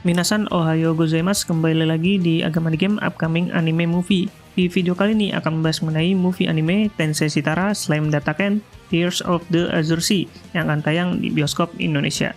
Minasan ohayo gozaimasu, kembali lagi di Agama di Game Upcoming Anime Movie. Di video kali ini akan membahas mengenai movie anime Tensei Shitara Slime Dataken Tears of the Azure Sea yang akan tayang di bioskop Indonesia.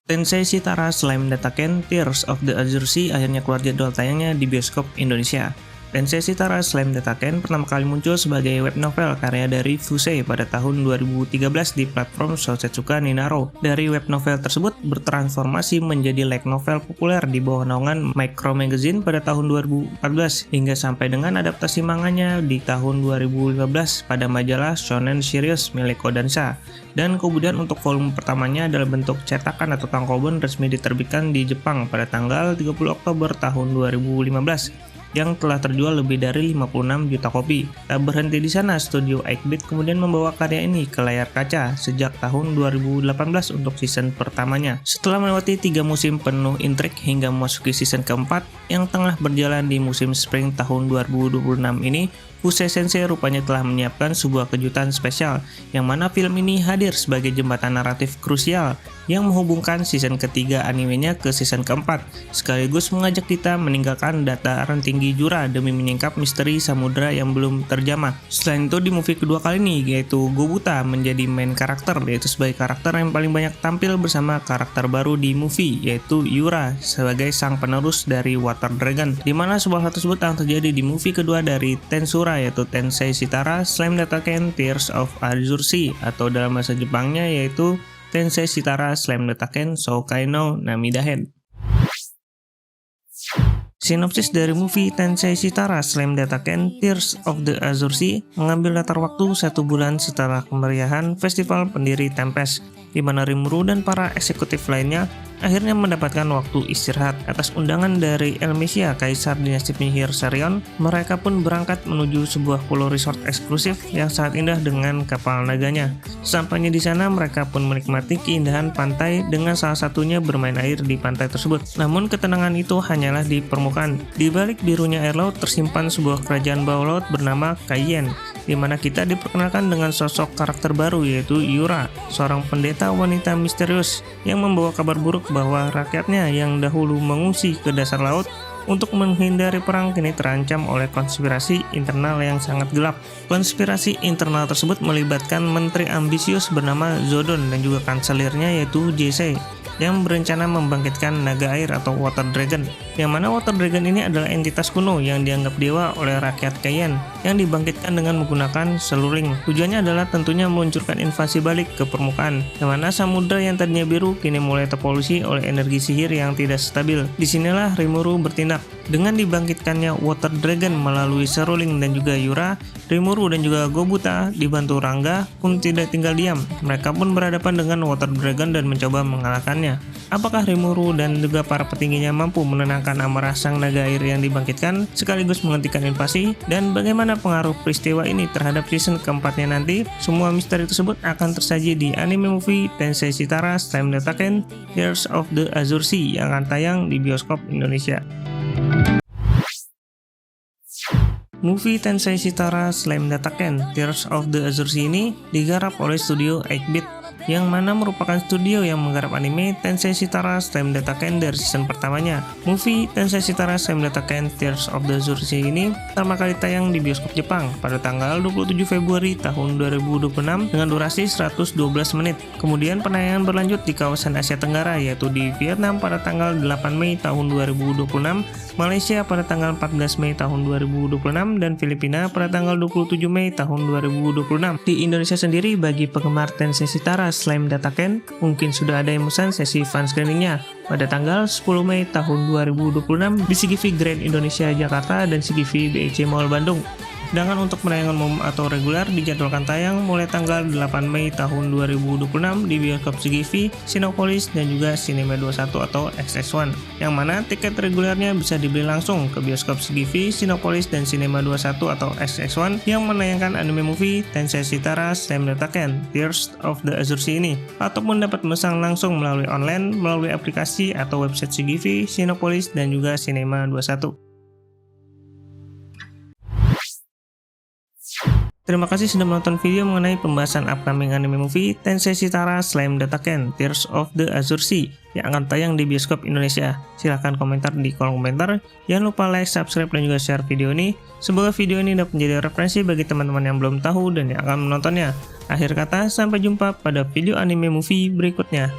Tensei Shitara Slime Dataken Tears of the Azure Sea akhirnya keluar jadwal tayangnya di bioskop Indonesia. Tensei Shitara Slime Dataken pertama kali muncul sebagai web novel karya dari Fusei pada tahun 2013 di platform Shousetsuka Ninaro. Dari web novel tersebut bertransformasi menjadi light novel populer di bawah naungan Micro Magazine pada tahun 2014 hingga sampai dengan adaptasi manganya di tahun 2015 pada majalah Shonen Serious milik Kodansha. Dan kemudian untuk volume pertamanya dalam bentuk cetakan atau tankobon resmi diterbitkan di Jepang pada tanggal 30 Oktober tahun 2015. Yang telah terjual lebih dari 56 juta kopi. Tak berhenti di sana, studio 8-bit kemudian membawa karya ini ke layar kaca sejak tahun 2018 untuk season pertamanya. Setelah melewati 3 musim penuh intrik hingga memasuki season keempat yang tengah berjalan di musim spring tahun 2026 ini, Fusei Sensei rupanya telah menyiapkan sebuah kejutan spesial yang mana film ini hadir sebagai jembatan naratif krusial yang menghubungkan season ketiga animenya ke season keempat, sekaligus mengajak kita meninggalkan dataran tinggi Jura demi menyingkap misteri samudra yang belum terjamah. Selain itu, di movie kedua kali ini yaitu Gobuta menjadi main karakter, yaitu sebagai karakter yang paling banyak tampil bersama karakter baru di movie yaitu Yura sebagai sang penerus dari Water Dragon, dimana sebuah hal tersebut yang terjadi di movie kedua dari Tensura yaitu Tensei Shitara Slime Dataken Tears of Azure Sea, atau dalam bahasa Jepangnya yaitu Tensei Shitara Slime Dataken Shoukai no Namidahen. Sinopsis dari movie Tensei Shitara Slime Dataken Tears of the Azure Sea mengambil latar waktu 1 bulan setelah kemeriahan Festival Pendiri Tempest, di mana Rimuru dan para eksekutif lainnya akhirnya mendapatkan waktu istirahat. Atas undangan dari Elmesia, kaisar dinasti penyihir Serion, mereka pun berangkat menuju sebuah pulau resort eksklusif yang sangat indah dengan kapal naganya. Sampainya di sana, mereka pun menikmati keindahan pantai dengan salah satunya bermain air di pantai tersebut. Namun ketenangan itu hanyalah di permukaan. Di balik birunya air laut tersimpan sebuah kerajaan bawah laut bernama Kaien, di mana kita diperkenalkan dengan sosok karakter baru yaitu Yura, seorang pendeta wanita misterius yang membawa kabar buruk bahwa rakyatnya yang dahulu mengungsi ke dasar laut untuk menghindari perang kini terancam oleh konspirasi internal yang sangat gelap. Konspirasi internal tersebut melibatkan menteri ambisius bernama Zodon dan juga kanselirnya yaitu JC yang berencana membangkitkan naga air atau Water Dragon, yang mana Water Dragon ini adalah entitas kuno yang dianggap dewa oleh rakyat Kaien yang dibangkitkan dengan menggunakan seluring. Tujuannya adalah tentunya meluncurkan invasi balik ke permukaan, yang mana samudra yang tadinya biru kini mulai terpolusi oleh energi sihir yang tidak stabil. Disinilah Rimuru bertindak. Dengan dibangkitkannya Water Dragon melalui seruling dan juga Yura, Rimuru dan juga Gobuta dibantu Rangga pun tidak tinggal diam. Mereka pun berhadapan dengan Water Dragon dan mencoba mengalahkannya. Apakah Rimuru dan juga para petingginya mampu menenangkan amarah sang naga air yang dibangkitkan sekaligus menghentikan invasi? Dan bagaimana pengaruh peristiwa ini terhadap season keempatnya nanti? Semua misteri tersebut akan tersaji di anime movie Tensei Shitara Slime Dataken Tears of the Azure Sea yang akan tayang di bioskop Indonesia. Movie Tensei Shitara Slime Dataken Tears of the Azure Sea ini digarap oleh studio 8-bit, yang mana merupakan studio yang menggarap anime Tensei Shitara Slime Dataken dari season pertamanya. Movie Tensei Shitara Slime Dataken Tears of the Azure Sea ini pertama kali tayang di bioskop Jepang pada tanggal 27 Februari tahun 2026 dengan durasi 112 menit. Kemudian penayangan berlanjut di kawasan Asia Tenggara yaitu di Vietnam pada tanggal 8 Mei tahun 2026, Malaysia pada tanggal 14 Mei tahun 2026, dan Filipina pada tanggal 27 Mei tahun 2026. Di Indonesia sendiri, bagi penggemar Tensei Shitara Slime Dataken, mungkin sudah ada yang memesan sesi fan screeningnya pada tanggal 10 Mei tahun 2026 di CGV Grand Indonesia Jakarta dan CGV BEC Mall Bandung. Sedangkan untuk penayangan umum atau reguler dijadwalkan tayang mulai tanggal 8 Mei tahun 2026 di bioskop CGV, Cinepolis, dan juga Cinema 21 atau XX1, yang mana tiket regulernya bisa dibeli langsung ke bioskop CGV, Cinepolis, dan Cinema 21 atau XX1 yang menayangkan anime movie Tensei Shitara Slime Dataken Tears of the Azure Sea ini, ataupun dapat memesan langsung melalui online, melalui aplikasi atau website CGV, Cinepolis, dan juga Cinema 21. Terima kasih sudah menonton video mengenai pembahasan upcoming anime movie Tensei Shitara Slime Dataken Tears of the Azure Sea yang akan tayang di bioskop Indonesia. Silahkan komentar di kolom komentar. Jangan lupa like, subscribe, dan juga share video ini. Semoga video ini dapat menjadi referensi bagi teman-teman yang belum tahu dan yang akan menontonnya. Akhir kata, sampai jumpa pada video anime movie berikutnya.